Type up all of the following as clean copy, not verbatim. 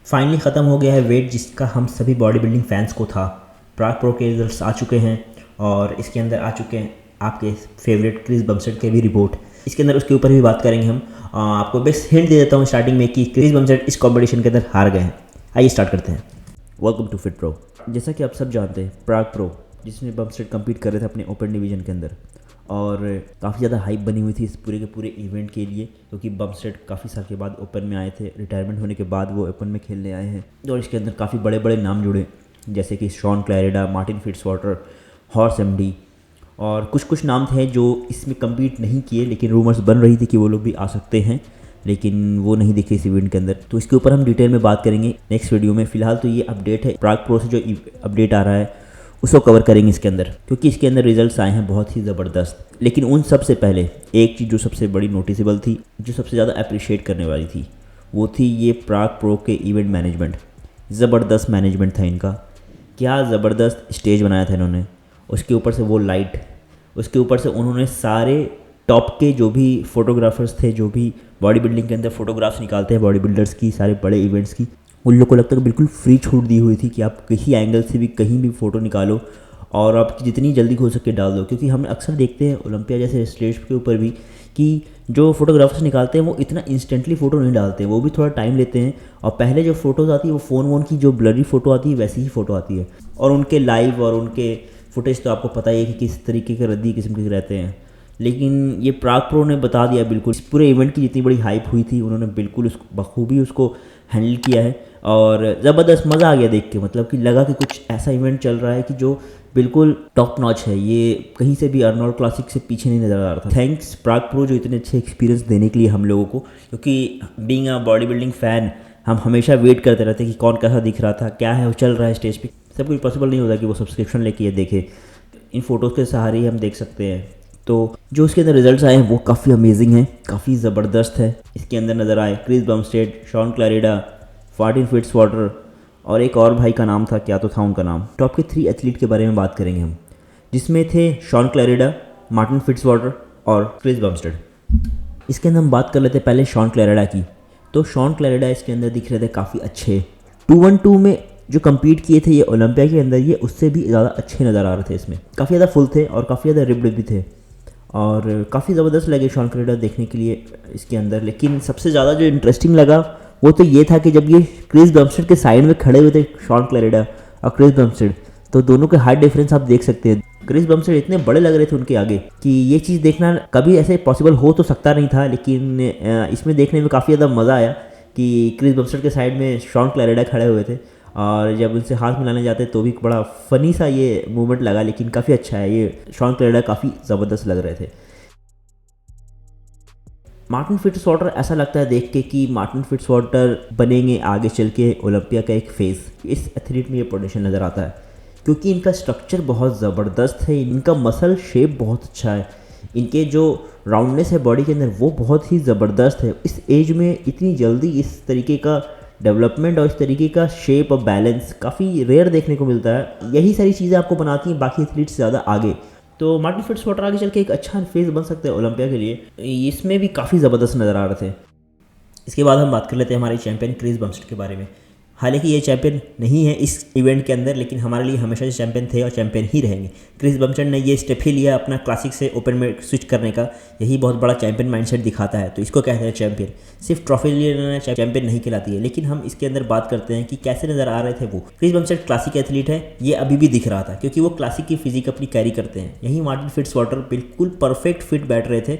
Finally ख़त्म हो गया है वेट जिसका हम सभी बॉडी बिल्डिंग फैंस को था। प्राग प्रो के रिजल्ट्स आ चुके हैं और इसके अंदर आ चुके हैं आपके फेवरेट क्रिस बमस्टेड के भी रिपोर्ट। इसके अंदर उसके ऊपर भी बात करेंगे हम। आपको बेस्ट हिंट दे देता हूँ स्टार्टिंग में कि क्रिस बमस्टेड इस कॉम्पिटिशन के अंदर हार गए हैं। आइए स्टार्ट करते हैं। Welcome to fit pro. जैसा कि आप सब जानते हैं प्राग प्रो जिसमें बमस्टेड कम्पीट कर रहे थे अपने ओपन डिवीजन के अंदर, और काफ़ी ज़्यादा हाइप बनी हुई थी इस पूरे के पूरे इवेंट के लिए, क्योंकि बमस्टेड काफ़ी साल के बाद ओपन में आए थे। रिटायरमेंट होने के बाद वो ओपन में खेलने आए हैं और इसके अंदर काफ़ी बड़े बड़े नाम जुड़े, जैसे कि Shawn Clarida, Martin फिट्जवाटर, horse MD और कुछ नाम थे जो इसमें कम्पीट नहीं किए, लेकिन रूमर्स बन रही थी कि वो लोग भी आ सकते हैं, लेकिन वो नहीं दिखे इस इवेंट के अंदर। तो इसके ऊपर हम डिटेल में बात करेंगे नेक्स्ट वीडियो में। फिलहाल तो ये अपडेट है, प्राग प्रो से जो अपडेट आ रहा है उसको कवर करेंगे इसके अंदर, क्योंकि इसके अंदर रिजल्ट्स आए हैं बहुत ही ज़बरदस्त। लेकिन उन सब से पहले एक चीज़ जो सबसे बड़ी नोटिसेबल थी, जो सबसे ज़्यादा अप्रिशिएट करने वाली थी, वो थी ये प्राग प्रो के इवेंट मैनेजमेंट। ज़बरदस्त मैनेजमेंट था इनका, क्या ज़बरदस्त स्टेज बनाया था इन्होंने। उसके ऊपर से वो लाइट, उसके ऊपर से उन्होंने सारे टॉप के जो भी फोटोग्राफर्स थे, जो भी बॉडी बिल्डिंग के अंदर फोटोग्राफ्स निकालते हैं बॉडी बिल्डर्स की, सारे बड़े इवेंट्स की, उन लोग को लगता है कि बिल्कुल फ्री छूट दी हुई थी कि आप किसी एंगल से भी कहीं भी फ़ोटो निकालो और आप जितनी जल्दी हो सके डाल दो। क्योंकि हम अक्सर देखते हैं ओलंपिया जैसे स्टेज के ऊपर भी कि जो फोटोग्राफर्स निकालते हैं वो इतना इंस्टेंटली फ़ोटो नहीं डालते, वो भी थोड़ा टाइम लेते हैं। और पहले जो फ़ोटोज़ आती है वो फ़ोन वोन की जो ब्लरी फ़ोटो आती है वैसी ही फ़ोटो आती है, और उनके लाइव और उनके फुटेज तो आपको पता ही है कि किस तरीके के रद्दी किस्म के रहते हैं। लेकिन ये प्राग प्रो ने बता दिया बिल्कुल, इस पूरे इवेंट की जितनी बड़ी हाइप हुई थी उन्होंने बिल्कुल उसको बखूबी उसको हैंडल किया है, और ज़बरदस्त मज़ा आ गया देख के। मतलब कि लगा कि कुछ ऐसा इवेंट चल रहा है कि जो बिल्कुल टॉप नॉच है, ये कहीं से भी अर्नोल्ड क्लासिक से पीछे नहीं नज़र आ रहा था। थैंक्स प्राग प्रो जो इतने अच्छे एक्सपीरियंस देने के लिए हम लोगों को, क्योंकि being a body building fan हम हमेशा वेट करते रहते कि कौन कैसा दिख रहा था, क्या है वो चल रहा है स्टेज पे। सब कुछ पॉसिबल नहीं होता कि वो सब्सक्रिप्शन लेके ये देखे, इन फ़ोटोज़ के सहारे ही हम देख सकते हैं। तो जो इसके अंदर रिजल्ट्स आए हैं वो काफ़ी अमेजिंग हैं, काफ़ी ज़बरदस्त है। इसके अंदर नज़र आए Chris Bumstead, Shawn Clarida, Martin फिट्जवाटर और एक और भाई का नाम था, क्या तो था उनका नाम। टॉप के 3 एथलीट के बारे में बात करेंगे हम, जिसमें थे शॉन क्लैरिडा, मार्टिन फिट्जवाटर और क्रिस बमस्टेड। इसके अंदर हम बात कर लेते हैं पहले शॉन क्लैरिडा की। तो शॉन क्लैरिडा इसके अंदर दिख रहे थे काफ़ी अच्छे। 212 में जो कम्पीट किए थे ये ओलंपिया के अंदर, ये उससे भी ज़्यादा अच्छे नज़र आ रहे थे। इसमें काफ़ी ज़्यादा फुल थे और काफ़ी ज़्यादा रिब्ड भी थे, और काफ़ी ज़बरदस्त लगे शॉन क्लैरिडा देखने के लिए इसके अंदर। लेकिन सबसे ज़्यादा जो इंटरेस्टिंग लगा वो तो ये था कि जब ये क्रिस बमस्टेड के साइड में खड़े हुए थे शॉन क्लैरिडा और क्रिस बमस्टेड, तो दोनों के हाइट डिफरेंस आप देख सकते हैं। क्रिस बमस्टेड इतने बड़े लग रहे थे उनके आगे कि ये चीज़ देखना कभी ऐसे पॉसिबल हो तो सकता नहीं था, लेकिन इसमें देखने में काफ़ी ज़्यादा मज़ा आया कि क्रिस बमस्टेड के साइड में शॉन क्लैरिडा खड़े हुए थे, और जब उनसे हाथ मिलाने जाते तो भी बड़ा फ़नी सा ये मूवमेंट लगा। लेकिन काफ़ी अच्छा है, ये शॉन क्लैरिडा काफ़ी ज़बरदस्त लग रहे थे। मार्टिन फिट्जवाटर ऐसा लगता है देख के कि मार्टिन फिट्जवाटर बनेंगे आगे चल के ओलंपिया का एक फेस। इस एथलीट में ये पोटेंशियल नज़र आता है, क्योंकि इनका स्ट्रक्चर बहुत ज़बरदस्त है, इनका मसल शेप बहुत अच्छा है, इनके जो राउंडनेस है बॉडी के अंदर वो बहुत ही ज़बरदस्त है। इस एज में इतनी जल्दी इस तरीके का डेवलपमेंट और इस तरीके का शेप और बैलेंस काफ़ी रेयर देखने को मिलता है। यही सारी चीज़ें आपको बनाती हैं बाकी एथलीट्स से ज़्यादा आगे। तो मार्टिन फिट्जवाटर आगे चल के एक अच्छा फेस बन सकते हैं ओलंपिया के लिए, इसमें भी काफ़ी ज़बरदस्त नज़र आ रहे थे। इसके बाद हम बात कर लेते हैं हमारे चैंपियन क्रिस बमस्टेड के बारे में। हालांकि ये चैंपियन नहीं है इस इवेंट के अंदर, लेकिन हमारे लिए हमेशा से चैंपियन थे और चैंपियन ही रहेंगे। क्रिस बमस्टेड ने ये स्टेप ही लिया अपना क्लासिक से ओपन में स्विच करने का, यही बहुत बड़ा चैंपियन माइंडसेट दिखाता है। तो इसको कहते हैं चैंपियन। सिर्फ ट्रॉफी लेना चैंपियन नहीं कहलाती है। लेकिन हम इसके अंदर बात करते हैं कि कैसे नज़र आ रहे थे वो। क्रिस बमस्टेड क्लासिक एथलीट है, ये अभी भी दिख रहा था, क्योंकि वो क्लासिक की फिजिक अपनी कैरी करते हैं। यही मार्टिन फिट्जवाटर बिल्कुल परफेक्ट फिट बैठ रहे थे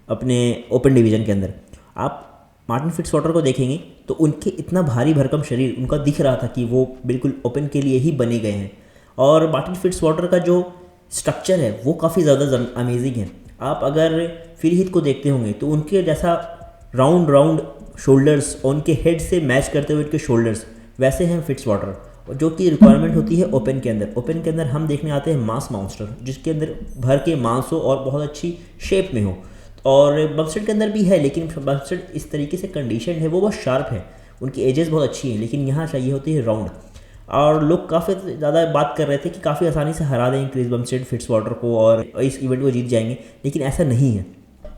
अपने ओपन डिवीज़न के अंदर। आप मार्टिन फिट्जवाटर को देखेंगे तो उनके इतना भारी भरकम शरीर उनका दिख रहा था कि वो बिल्कुल ओपन के लिए ही बने गए हैं। और मार्टिन फिट्जवाटर का जो स्ट्रक्चर है वो काफ़ी ज़्यादा अमेजिंग है। आप अगर फिल हीथ को देखते होंगे तो उनके जैसा राउंड शोल्डर्स और उनके हेड से मैच करते हुए उनके शोल्डर्स वैसे हैं फिट्जवाटर, जो कि रिक्वायरमेंट होती है ओपन के अंदर। ओपन के अंदर हम देखने आते हैं मास मॉन्स्टर, जिसके अंदर भर के मांस हो और बहुत अच्छी शेप में हो। और बमस्टेड के अंदर भी है, लेकिन बमस्टेड इस तरीके से कंडीशन है, वो बहुत शार्प है, उनकी एजेस बहुत अच्छी हैं, लेकिन यहाँ चाहिए होती है राउंड। और लोग काफ़ी ज़्यादा बात कर रहे थे कि काफ़ी आसानी से हरा देंगे क्रिस बमस्टेड फिट्जवाटर को और इस इवेंट को जीत जाएंगे, लेकिन ऐसा नहीं है।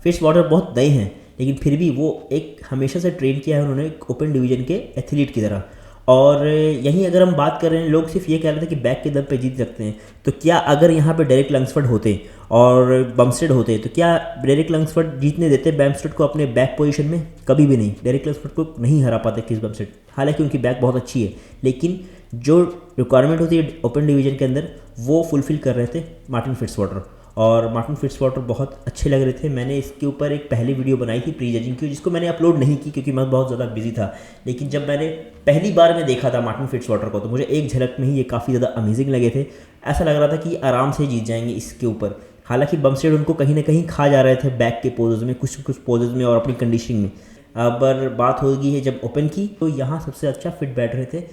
फिट्जवाटर बहुत नए हैं, लेकिन फिर भी वो एक हमेशा से ट्रेन किया है उन्होंने ओपन डिवीज़न के एथलीट की तरह, और यहीं अगर हम बात कर रहे हैं, लोग सिर्फ ये कह रहे थे कि बैक के दम पे जीत सकते हैं, तो क्या अगर यहाँ पे डेरेक लंग्सफोर्ड होते और बम्स्टेड होते तो क्या डेरेक लंग्सफोर्ड जीतने देते बम्स्टेड को अपने बैक पोजीशन में? कभी भी नहीं। डेरेक लंग्सफोर्ड को नहीं हरा पाते क्रिस बम्स्टेड, हालांकि उनकी बैक बहुत अच्छी है, लेकिन जो रिक्वायरमेंट होती है ओपन डिवीजन के अंदर वो फुलफिल कर रहे थे मार्टिन फिट्जवाटर। और मार्टिन फिट्जवाटर बहुत अच्छे लग रहे थे। मैंने इसके ऊपर एक पहली वीडियो बनाई थी प्री जजिंग की, जिसको मैंने अपलोड नहीं की क्योंकि मैं बहुत ज़्यादा बिजी था। लेकिन जब मैंने पहली बार में देखा था मार्टिन फिट्जवाटर को, तो मुझे एक झलक में ही ये काफ़ी ज़्यादा अमेजिंग लगे थे। ऐसा लग रहा था कि आराम से जीत जाएंगे इसके ऊपर। हालांकि बम्स्टेड उनको कहीं ना कहीं खा जा रहे थे बैक के पोजेज में, कुछ कुछ पोजेज में और अपनी कंडीशनिंग में। अब बात होगी है जब ओपन की, तो यहाँ सबसे अच्छा फिट बैठ रहे थे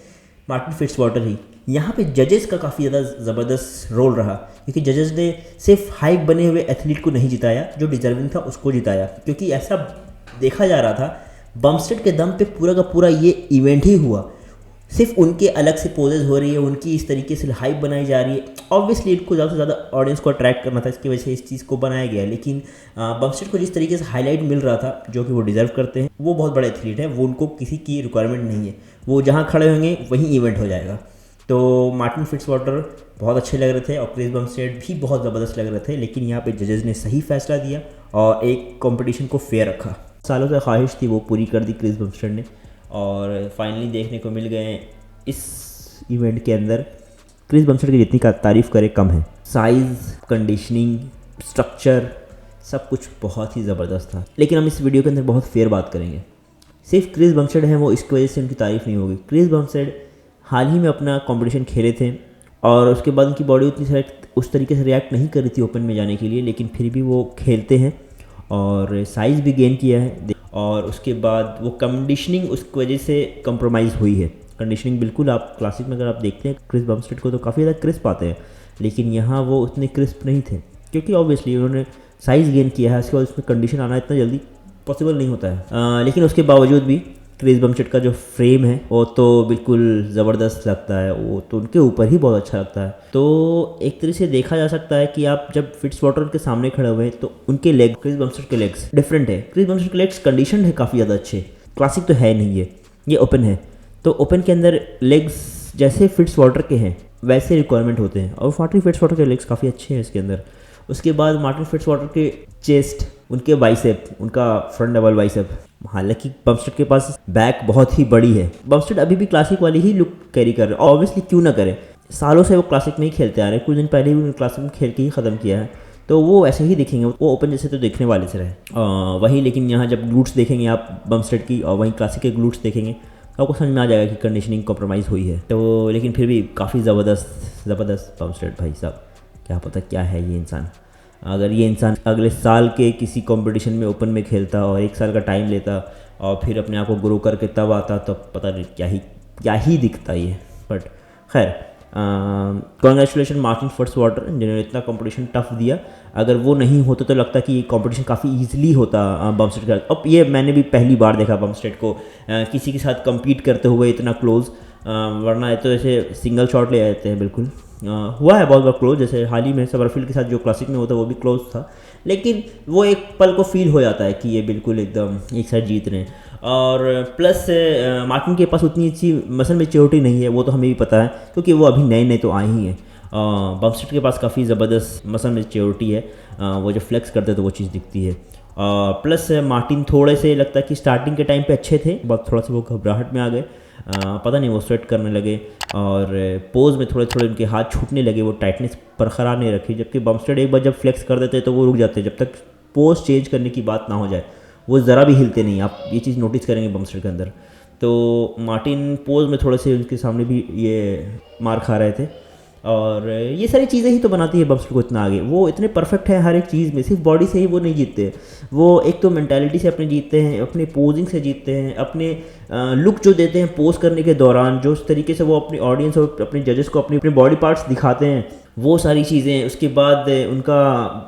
मार्टिन फिट्जवाटर ही। यहाँ पे जजेस का काफ़ी ज़्यादा ज़बरदस्त रोल रहा, क्योंकि जजेस ने सिर्फ हाइप बने हुए एथलीट को नहीं जिताया, जो डिजर्विंग था उसको जिताया। क्योंकि ऐसा देखा जा रहा था बम्स्टेड के दम पे पूरा का पूरा ये इवेंट ही हुआ, सिर्फ उनके अलग से पोजेज हो रही है, उनकी इस तरीके से हाइप बनाई जा रही है। ऑब्वियसली इनको ज़्यादा से ज़्यादा ऑडियंस को अट्रैक्ट करना था, इसकी वजह से इस चीज़ को बनाया गया है। लेकिन बम्स्टेड को जिस तरीके से हाईलाइट मिल रहा था, जो कि वो डिज़र्व करते हैं, वो बहुत बड़े एथलीट है, वो उनको किसी की रिक्वायरमेंट नहीं है, वो जहाँ खड़े होंगे वहीं इवेंट हो जाएगा। तो मार्टिन फिट्जवाटर बहुत अच्छे लग रहे थे और क्रिस बम्स्टेड भी बहुत ज़बरदस्त लग रहे थे। लेकिन यहाँ पे जजेस ने सही फैसला दिया और एक कंपटीशन को फेयर रखा। सालों से ख्वाहिश थी वो पूरी कर दी क्रिस बम्स्टेड ने, और फाइनली देखने को मिल गए इस इवेंट के अंदर। क्रिस बम्स्टेड की जितनी तारीफ़ करे कम है। साइज़, कंडीशनिंग, स्ट्रक्चर सब कुछ बहुत ही ज़बरदस्त था। लेकिन हम इस वीडियो के अंदर बहुत फेयर बात करेंगे। सिर्फ क्रिस बम्स्टेड है वो, इसकी वजह से उनकी तारीफ़ नहीं होगी। क्रिस बम्स्टेड हाल ही में अपना कंपटीशन खेले थे और उसके बाद उनकी बॉडी उतनी उस तरीके से रिएक्ट नहीं कर रही थी ओपन में जाने के लिए, लेकिन फिर भी वो खेलते हैं और साइज़ भी गेन किया है। और उसके बाद वो कंडीशनिंग उसकी वजह से कंप्रोमाइज़ हुई है। कंडीशनिंग बिल्कुल, आप क्लासिक में अगर आप देखते हैं क्रिस बम्स्टेड को तो काफ़ी ज़्यादा क्रिस्प आते हैं, लेकिन यहाँ वो उतने क्रिस्प नहीं थे, क्योंकि ऑब्वियसली उन्होंने साइज़ गेन किया है। उसके बाद उसमें कंडीशन आना इतना जल्दी पॉसिबल नहीं होता है। लेकिन उसके बावजूद भी क्रिस बम्स्टेड का जो फ्रेम है वो तो बिल्कुल ज़बरदस्त लगता है, वो तो उनके ऊपर ही बहुत अच्छा लगता है। तो एक तरह से देखा जा सकता है कि आप जब फिट्जवाटर के सामने खड़े हुए हैं तो उनके लेग, क्रिस बम्स्टेड के लेग्स डिफरेंट है। क्रिस बम्स्टेड के लेग्स कंडीशन है काफ़ी ज़्यादा अच्छे, क्लासिक तो है नहीं, ये ओपन है। तो ओपन के अंदर लेग्स जैसे फिट्जवाटर के हैं वैसे रिक्वायरमेंट होते हैं, और मार्टिन फिट्जवाटर के लेग्स काफ़ी अच्छे हैं इसके अंदर। उसके बाद मार्टिन फिट्जवाटर के चेस्ट, उनके बाइसेप, उनका फ्रंट डबल बाइसेप। हालांकि बम्स्टेड के पास बैक बहुत ही बड़ी है। बम्स्टेड अभी भी क्लासिक वाली ही लुक कैरी कर रहे हैं, ऑब्वियसली क्यों ना करें, सालों से वो क्लासिक में ही खेलते आ रहे हैं। कुछ दिन पहले ही उन्होंने क्लासिक में खेल के ही ख़त्म किया है, तो वो ऐसे ही दिखेंगे, वो ओपन जैसे तो देखने वाले से रहे वही। लेकिन यहाँ जब ग्लूट्स देखेंगे आप बम्स्टेड की और वहीं क्लासिक के ग्लूट्स देखेंगे तो आपको समझ में आ जाएगा कि कंडीशनिंग कॉम्प्रोमाइज़ हुई है। तो लेकिन फिर भी काफ़ी ज़बरदस्त बम्स्टेड भाई साहब, क्या पता क्या है ये इंसान। अगर ये इंसान अगले साल के किसी कंपटीशन में ओपन में खेलता और 1 साल का टाइम लेता और फिर अपने आप को ग्रो करके तब आता, तो पता नहीं क्या ही दिखता ये। बट खैर, कॉन्ग्रेचुलेशन मार्टिन फिट्जवाटर, जिन्होंने इतना कंपटीशन टफ दिया। अगर वो नहीं होता तो लगता कि ये कंपटीशन काफ़ी ईजिली होता बम्स्टेड का। अब ये मैंने भी पहली बार देखा बम्स्टेड को किसी के साथ कम्पीट करते हुए इतना क्लोज, वरना तो ऐसे सिंगल शॉट ले आते हैं। बिल्कुल हुआ है बहुत बार क्लोज, जैसे हाल ही में सबरफील्ड के साथ जो क्लासिक में होता है वो भी क्लोज था, लेकिन वो एक पल को फील हो जाता है कि ये बिल्कुल एकदम एक साथ जीत रहे हैं। और प्लस मार्टिन के पास उतनी अच्छी मसल मैच्योरिटी नहीं है, वो तो हमें भी पता है, क्योंकि वो अभी नए नए तो आए ही हैं। बम्स्टेड के पास काफ़ी ज़बरदस्त मसल मैच्योरिटी है, वो जो फ्लेक्स करते तो वो चीज़ दिखती है। प्लस मार्टिन थोड़े से लगता है कि स्टार्टिंग के टाइम पे अच्छे थे, बट थोड़ा सा वो घबराहट में आ गए, पता नहीं वो स्वेट करने लगे और पोज में थोड़े थोड़े उनके हाथ छूटने लगे, वो टाइटनेस बरकरार नहीं रखी। जबकि बम्स्टेड एक बार जब फ्लेक्स कर देते तो वो रुक जाते, जब तक पोज चेंज करने की बात ना हो जाए वो ज़रा भी हिलते नहीं। आप ये चीज़ नोटिस करेंगे बम्स्टेड के अंदर। तो मार्टिन पोज में थोड़े से उनके सामने भी ये मार खा रहे थे, और ये सारी चीज़ें ही तो बनाती है बम्स्टेड को इतना आगे। वो इतने परफेक्ट है हर एक चीज़ में, सिर्फ बॉडी से ही वो नहीं जीतते, वो एक तो मेंटालिटी से अपने जीतते हैं, अपने पोजिंग से जीतते हैं, अपने लुक जो देते हैं पोज करने के दौरान, जो उस तरीके से वो अपनी ऑडियंस और अपने जजेस को अपने बॉडी पार्ट्स दिखाते हैं, वो सारी चीज़ें। उसके बाद उनका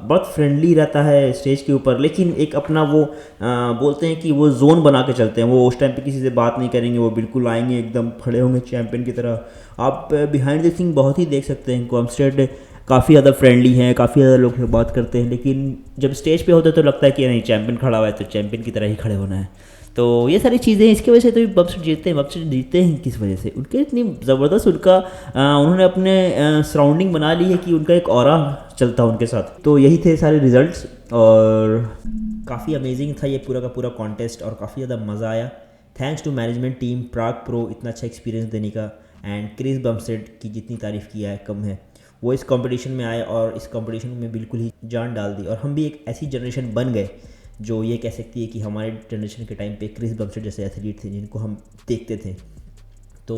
बहुत फ्रेंडली रहता है स्टेज के ऊपर, लेकिन एक अपना वो बोलते हैं कि वो जोन बना के चलते हैं। वो उस टाइम पे किसी से बात नहीं करेंगे, वो बिल्कुल आएंगे एकदम खड़े होंगे चैंपियन की तरह। आप बिहाइंड द सीन बहुत ही देख सकते हैं, बम्स्टेड काफ़ी ज़्यादा फ्रेंडली हैं, काफ़ी ज़्यादा लोग से बात करते हैं, लेकिन जब स्टेज पे होते तो लगता है कि नहीं चैंपियन खड़ा हुआ है तो चैंपियन की तरह ही खड़े होना है। तो ये सारी चीज़ें इसकी वजह से तो बम्पस्टेड जीतते हैं किस वजह से, उनके इतनी ज़बरदस्त उन्होंने अपने सराउंडिंग बना ली है कि उनका एक ऑरा चलता उनके साथ। तो यही थे सारे रिजल्ट्स और काफ़ी अमेजिंग था ये पूरा का पूरा कॉन्टेस्ट और काफ़ी ज़्यादा मज़ा आया। Thanks to management team Prague Pro इतना अच्छा एक्सपीरियंस देने का, एंड क्रिस बम्पस्टेड की जितनी तारीफ़ किया है कम है। वो इस कंपटीशन में आए और इस कंपटीशन में बिल्कुल ही जान डाल दी, और हम भी एक ऐसी जनरेशन बन गए जो ये कह सकती है कि हमारे जनरेशन के टाइम पे क्रिस बम्पस्टेड जैसे एथलीट थे जिनको हम देखते थे। तो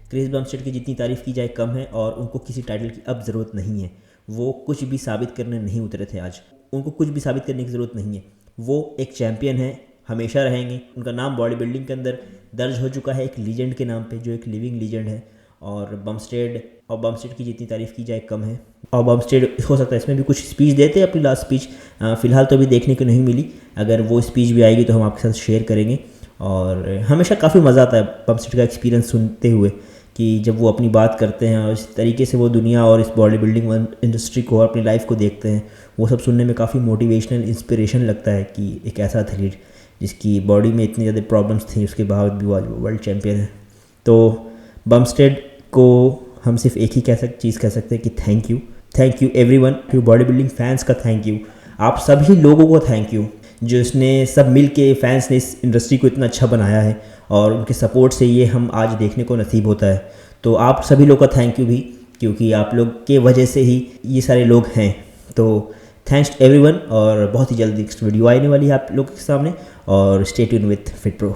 क्रिस बम्पस्टेड की जितनी तारीफ़ की जाए कम है, और उनको किसी टाइटल की अब ज़रूरत नहीं है। वो कुछ भी साबित करने नहीं उतरे थे आज, उनको कुछ भी साबित करने की ज़रूरत नहीं है। वो एक चैम्पियन है, हमेशा रहेंगे। उनका नाम बॉडी बिल्डिंग के अंदर दर्ज हो चुका है एक लीजेंड के नाम पे, जो एक लिविंग लीजेंड है। और बम्पस्टेड की जितनी तारीफ़ की जाए कम है। और बम्पस्टेड हो सकता है इसमें भी कुछ स्पीच देते अपनी लास्ट स्पीच, फ़िलहाल तो अभी देखने को नहीं मिली। अगर वो स्पीच भी आएगी तो हम आपके साथ शेयर करेंगे। और हमेशा काफ़ी मज़ा आता है बम्पस्टेड का एक्सपीरियंस सुनते हुए, कि जब वो अपनी बात करते हैं और इस तरीके से वो दुनिया और इस बॉडी बिल्डिंग इंडस्ट्री को और अपनी लाइफ को देखते हैं, वो सब सुनने में काफ़ी मोटिवेशनल इंस्पिरेशन लगता है कि एक ऐसा एथलीट जिसकी बॉडी में इतनी ज़्यादा प्रॉब्लम्स थी उसके बावजूद भी वो आज वर्ल्ड चैम्पियन है। तो बम्पस्टेड को हम सिर्फ एक ही चीज़ कह सकते हैं कि thank you everyone. Body building fans का थैंक यू, आप सभी लोगों को थैंक यू जो इसने सब मिल के फैंस ने इस इंडस्ट्री को इतना अच्छा बनाया है, और उनके सपोर्ट से ये हम आज देखने को नसीब होता है। तो आप सभी लोग का थैंक यू भी, क्योंकि आप लोग के वजह से ही ये सारे लोग हैं। तो थैंक्स एवरीवन, और बहुत ही जल्दी नेक्स्ट वीडियो आने वाली है आप लोग के सामने, और stay tune with fit pro.